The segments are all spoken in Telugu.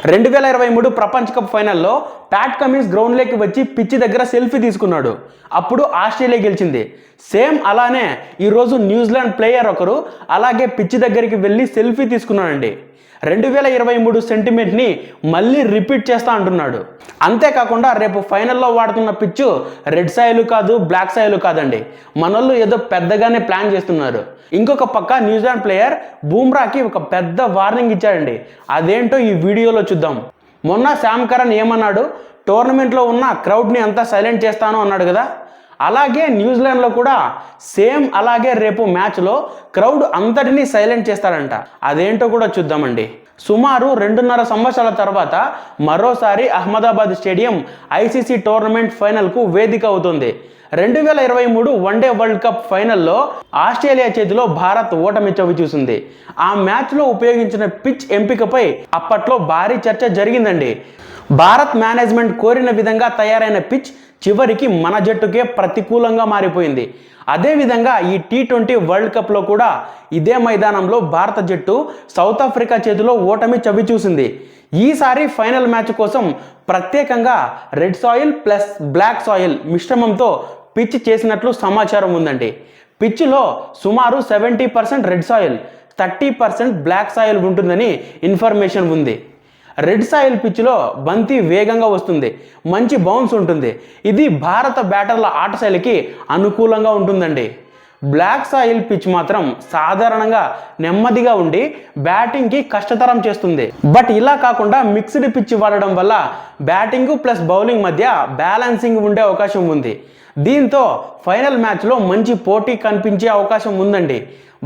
2023 ప్రపంచ కప్ ఫైనల్లో ప్యాట్ కమిన్స్ గ్రౌండ్లోకి వచ్చి పిచ్చి దగ్గర సెల్ఫీ తీసుకున్నాడు. అప్పుడు ఆస్ట్రేలియా గెలిచింది. సేమ్ అలానే ఈరోజు న్యూజిలాండ్ ప్లేయర్ ఒకరు అలాగే పిచ్చి దగ్గరికి వెళ్ళి సెల్ఫీ తీసుకున్నాడండి. 2023 సెంటిమెంట్ని మళ్ళీ రిపీట్ చేస్తా అంటున్నాడు. అంతేకాకుండా రేపు ఫైనల్లో వాడుతున్న పిచ్చు రెడ్ సాయిల్ కాదు, బ్లాక్ సాయిల్ కాదండి. మనోళ్ళు ఏదో పెద్దగానే ప్లాన్ చేస్తున్నారు. ఇంకొక పక్క న్యూజిలాండ్ ప్లేయర్ బూమ్రాకి ఒక పెద్ద వార్నింగ్ ఇచ్చాడండి. అదేంటో ఈ వీడియోలో చూద్దాం. మొన్న శామ్ కరణ్ ఏమన్నాడు, టోర్నమెంట్లో ఉన్న క్రౌడ్ని అంతా సైలెంట్ చేస్తాను అన్నాడు కదా. అలాగే న్యూజిలాండ్లో కూడా సేమ్ అలాగే రేపు మ్యాచ్లో క్రౌడ్ అంతటినీ సైలెంట్ చేస్తారంట. అదేంటో కూడా చూద్దామండి. సుమారు 2.5 సంవత్సరాల తర్వాత మరోసారి అహ్మదాబాద్ స్టేడియం ఐసీసీ టోర్నమెంట్ ఫైనల్కు వేదిక అవుతుంది. 2023 వన్డే వరల్డ్ కప్ ఫైనల్లో ఆస్ట్రేలియా చేతిలో భారత్ ఓటమి చవి చూసింది. ఆ మ్యాచ్లో ఉపయోగించిన పిచ్ ఎంపికపై అప్పట్లో భారీ చర్చ జరిగిందండి. భారత్ మేనేజ్మెంట్ కోరిన విధంగా తయారైన పిచ్ చివరికి మన జట్టుకే ప్రతికూలంగా మారిపోయింది. అదేవిధంగా ఈ T20 వరల్డ్ కప్లో కూడా ఇదే మైదానంలో భారత జట్టు సౌత్ ఆఫ్రికా చేతిలో ఓటమి చవి చూసింది. ఈసారి ఫైనల్ మ్యాచ్ కోసం ప్రత్యేకంగా red soil plus black soil మిశ్రమంతో పిచ్ చేసినట్లు సమాచారం ఉందండి. పిచ్లో సుమారు 70% రెడ్ సాయిల్, 30% బ్లాక్ సాయిల్ ఉంటుందని ఇన్ఫర్మేషన్ ఉంది. రెడ్ సాయిల్ పిచ్లో బంతి వేగంగా వస్తుంది, మంచి బౌన్స్ ఉంటుంది. ఇది భారత బ్యాటర్ల ఆట శైలికి అనుకూలంగా ఉంటుందండి. బ్లాక్ సాయిల్ పిచ్ మాత్రం సాధారణంగా నెమ్మదిగా ఉండి బ్యాటింగ్కి కష్టతరం చేస్తుంది. బట్ ఇలా కాకుండా మిక్స్డ్ పిచ్ వాడడం వల్ల బ్యాటింగ్ ప్లస్ బౌలింగ్ మధ్య బ్యాలెన్సింగ్ ఉండే అవకాశం ఉంది. దీంతో ఫైనల్ మ్యాచ్లో మంచి పోటీ కనిపించే అవకాశం ఉందండి.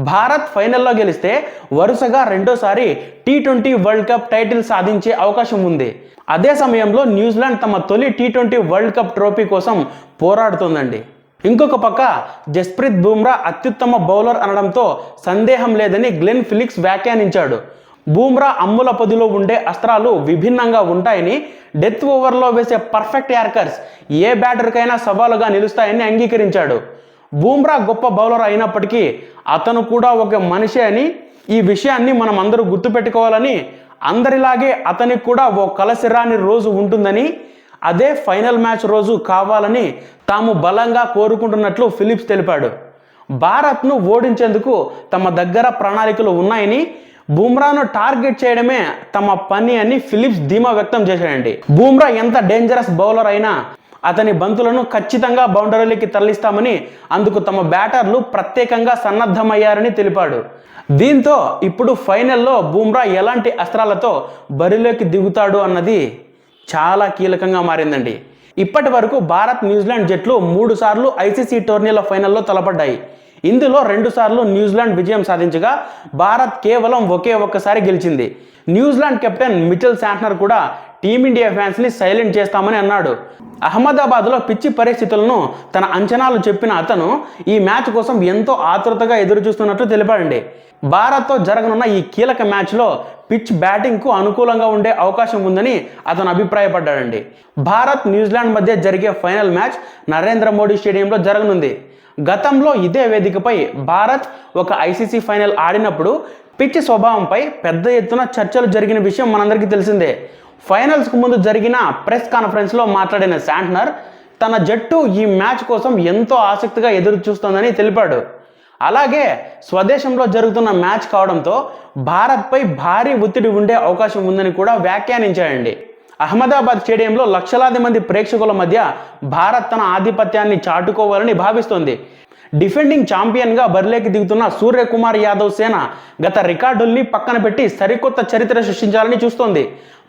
భారత్ ఫైనల్లో గెలిస్తే వరుసగా రెండోసారి T20 వరల్డ్ కప్ టైటిల్ సాధించే అవకాశం ఉంది. అదే సమయంలో న్యూజిలాండ్ తమ తొలి T20 వరల్డ్ కప్ ట్రోఫీ కోసం పోరాడుతోందండి. ఇంకొక పక్క జస్ప్రీత్ బుమ్రా అత్యుత్తమ బౌలర్ అనడంతో సందేహం లేదని గ్లెన్ ఫిలిక్స్ వ్యాఖ్యానించాడు. బుమ్రా అమ్ముల పొదిలో ఉండే అస్త్రాలు విభిన్నంగా ఉంటాయని, డెత్ ఓవర్లో వేసే పర్ఫెక్ట్ యార్కర్స్ ఏ బ్యాటర్కైనా సవాలుగా నిలుస్తాయని అంగీకరించాడు. బుమ్రా గొప్ప బౌలర్ అయినప్పటికీ అతను కూడా ఒక మనిషి అని, ఈ విషయాన్ని మనం అందరూ గుర్తుపెట్టుకోవాలని, అందరిలాగే అతనికి కూడా ఓ కలసిరాని రోజు ఉంటుందని, అదే ఫైనల్ మ్యాచ్ రోజు కావాలని తాము బలంగా కోరుకుంటున్నట్లు ఫిలిప్స్ తెలిపాడు. భారత్ను ఓడించేందుకు తమ దగ్గర ప్రణాళికలు ఉన్నాయని, బుమ్రాను టార్గెట్ చేయడమే తమ పని అని ఫిలిప్స్ ధీమా వ్యక్తం చేశాడండి. బుమ్రా ఎంత డేంజరస్ బౌలర్ అయినా అతని బంతులను ఖచ్చితంగా బౌండరీలకి తరలిస్తామని, అందుకు తమ బ్యాటర్లు ప్రత్యేకంగా సన్నద్ధమయ్యారని తెలిపాడు. దీంతో ఇప్పుడు ఫైనల్లో బుమ్రా ఎలాంటి అస్త్రాలతో బరిలోకి దిగుతాడు అన్నది చాలా కీలకంగా మారిందండి. ఇప్పటి వరకు భారత్ న్యూజిలాండ్ జట్లు 3 సార్లు ఐసీసీ టోర్నీల ఫైనల్లో తలపడ్డాయి. ఇందులో 2 సార్లు న్యూజిలాండ్ విజయం సాధించగా భారత్ కేవలం ఒక్కసారి గెలిచింది. న్యూజిలాండ్ కెప్టెన్ మిచెల్ శాంట్నర్ కూడా టీమిండియా ఫ్యాన్స్ని సైలెంట్ చేస్తామని అన్నాడు. అహ్మదాబాద్లో పిచ్చి పరిస్థితులను తన అంచనాలు చెప్పిన అతను ఈ మ్యాచ్ కోసం ఎంతో ఆతృతగా ఎదురు చూస్తున్నట్లు తెలిపాడండి. భారత్తో జరగనున్న ఈ కీలక మ్యాచ్లో పిచ్ బ్యాటింగ్కు అనుకూలంగా ఉండే అవకాశం ఉందని అతను అభిప్రాయపడ్డాడండి. భారత్ న్యూజిలాండ్ మధ్య జరిగే ఫైనల్ మ్యాచ్ నరేంద్ర మోడీ స్టేడియంలో జరగనుంది. గతంలో ఇదే వేదికపై భారత్ ఒక ఐసీసీ ఫైనల్ ఆడినప్పుడు పిచ్ స్వభావంపై పెద్ద ఎత్తున చర్చలు జరిగిన విషయం మనందరికీ తెలిసిందే. ఫైనల్స్కు ముందు జరిగిన ప్రెస్ కాన్ఫరెన్స్లో మాట్లాడిన శాంట్నర్ తన జట్టు ఈ మ్యాచ్ కోసం ఎంతో ఆసక్తిగా ఎదురు చూస్తోందని తెలిపాడు. అలాగే స్వదేశంలో జరుగుతున్న మ్యాచ్ కావడంతో భారత్పై భారీ ఒత్తిడి ఉండే అవకాశం ఉందని కూడా వ్యాఖ్యానించాడండి. అహ్మదాబాద్ స్టేడియంలో లక్షలాది మంది ప్రేక్షకుల మధ్య భారత్ తన ఆధిపత్యాన్ని చాటుకోవాలని భావిస్తోంది. డిఫెండింగ్ ఛాంపియన్గా బరిలోకి దిగుతున్న సూర్యకుమార్ యాదవ్ సేన గత రికార్డుల్ని పక్కన పెట్టి సరికొత్త చరిత్ర సృష్టించాలని చూస్తోంది.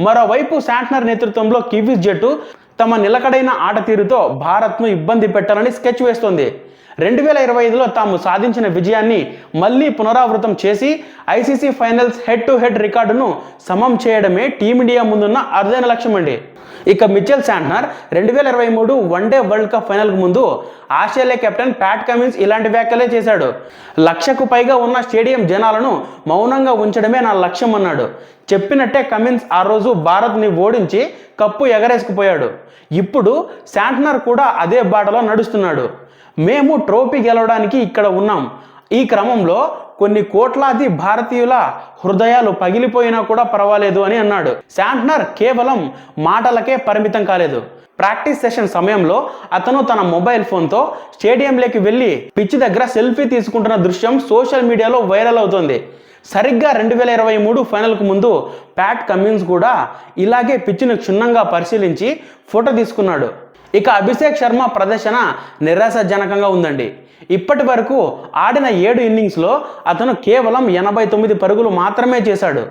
మరోవైపు శాంట్నర్ నేతృత్వంలో కివీస్ జట్టు తమ నిలకడైన ఆట తీరుతో భారత్ను ఇబ్బంది పెట్టాలని స్కెచ్ వేస్తోంది. 2025లో తాము సాధించిన విజయాన్ని మళ్ళీ పునరావృతం చేసి ICC finals head to head రికార్డును సమం చేయడమే టీమిండియా ముందున్న అరుదైన లక్ష్యం అండి. ఇక Mitchell Santner 2023 one day world cup ఫైనల్కు ముందు ఆస్ట్రేలియా కెప్టెన్ ప్యాట్ కమిన్స్ ఇలాంటి వ్యాఖ్యలే చేశాడు. 1,00,000కు పైగా ఉన్న స్టేడియం జనాలను మౌనంగా ఉంచడమే నా లక్ష్యం అన్నాడు. చెప్పినట్టే కమిన్స్ ఆ రోజు భారత్ని ఓడించి కప్పు ఎగరేసుకుపోయాడు. ఇప్పుడు శాంట్నర్ కూడా అదే బాటలో నడుస్తున్నాడు. మేము ట్రోఫీ గెలవడానికి ఇక్కడ ఉన్నాం, ఈ క్రమంలో కొన్ని కోట్లాది భారతీయుల హృదయాలు పగిలిపోయినా కూడా పర్వాలేదు అని అన్నాడు. శాంట్నర్ కేవలం మాటలకే పరిమితం కాలేదు. ప్రాక్టీస్ సెషన్ సమయంలో అతను తన మొబైల్ ఫోన్తో స్టేడియంలోకి వెళ్ళి పిచ్ దగ్గర సెల్ఫీ తీసుకుంటున్న దృశ్యం సోషల్ మీడియాలో వైరల్ అవుతోంది. సరిగ్గా 2023 ఫైనల్కు ముందు ప్యాట్ కమిన్స్ కూడా ఇలాగే పిచ్ను క్షుణ్ణంగా పరిశీలించి ఫోటో తీసుకున్నాడు. ఇక అభిషేక్ శర్మ ప్రదర్శన నిరాశాజనకంగా ఉందండి. ఇప్పటి వరకు ఆడిన 7 ఇన్నింగ్స్లో అతను కేవలం 89 పరుగులు మాత్రమే చేశాడు.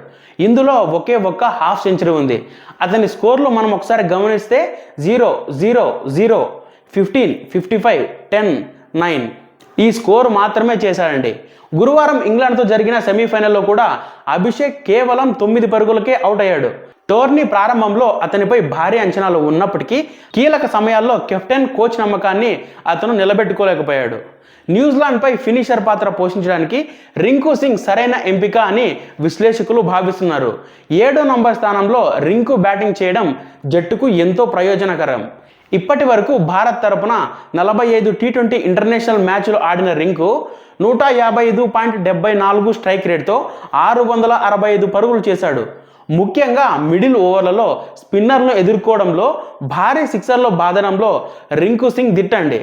ఇందులో ఒకే ఒక్క హాఫ్ సెంచరీ ఉంది. అతని స్కోర్లు మనం ఒకసారి గమనిస్తే 0-0-0, 15, 55, 10, 9 ఈ స్కోర్ మాత్రమే చేశాడండి. గురువారం ఇంగ్లాండ్తో జరిగిన సెమీఫైనల్లో కూడా అభిషేక్ కేవలం 9 పరుగులకే అవుట్ అయ్యాడు. టోర్నీ ప్రారంభంలో అతనిపై భారీ అంచనాలు ఉన్నప్పటికీ కీలక సమయాల్లో కెప్టెన్ కోచ్ నమ్మకాన్ని అతను నిలబెట్టుకోలేకపోయాడు. న్యూజిలాండ్పై ఫినిషర్ పాత్ర పోషించడానికి రింకు సింగ్ సరైన ఎంపిక అని విశ్లేషకులు భావిస్తున్నారు. 7వ నంబర్ స్థానంలో రింకు బ్యాటింగ్ చేయడం జట్టుకు ఎంతో ప్రయోజనకరం. ఇప్పటి వరకు భారత్ తరపున 45 టీ20 ఇంటర్నేషనల్ మ్యాచ్లు ఆడిన రింకు 155.74 స్ట్రైక్ రేట్తో 665 పరుగులు చేశాడు. ముఖ్యంగా మిడిల్ ఓవర్లలో స్పిన్నర్ను ఎదుర్కోవడంలో భారీ సిక్సర్లు బాదడంలో రింకు సింగ్ దిట్టండి.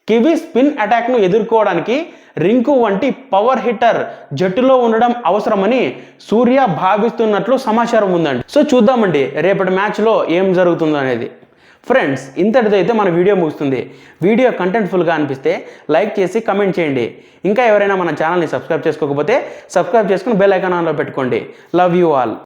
కివీ స్పిన్ అటాక్ను ఎదుర్కోవడానికి రింకు వంటి పవర్ హిట్టర్ జట్టులో ఉండడం అవసరమని సూర్య భావిస్తున్నట్లు సమాచారం ఉందండి. సో చూద్దామండి రేపటి మ్యాచ్లో ఏం జరుగుతుందో అనేది. ఫ్రెండ్స్, ఇంతటితో అయితే మన వీడియో ముగుస్తుంది. వీడియో కంటెంట్ఫుల్గా అనిపిస్తే లైక్ చేసి కమెంట్ చేయండి. ఇంకా ఎవరైనా మన ఛానల్ని సబ్స్క్రైబ్ చేసుకోకపోతే సబ్స్క్రైబ్ చేసుకుని బెల్ ఐకాన్ ఆన్లో పెట్టుకోండి. Love you all.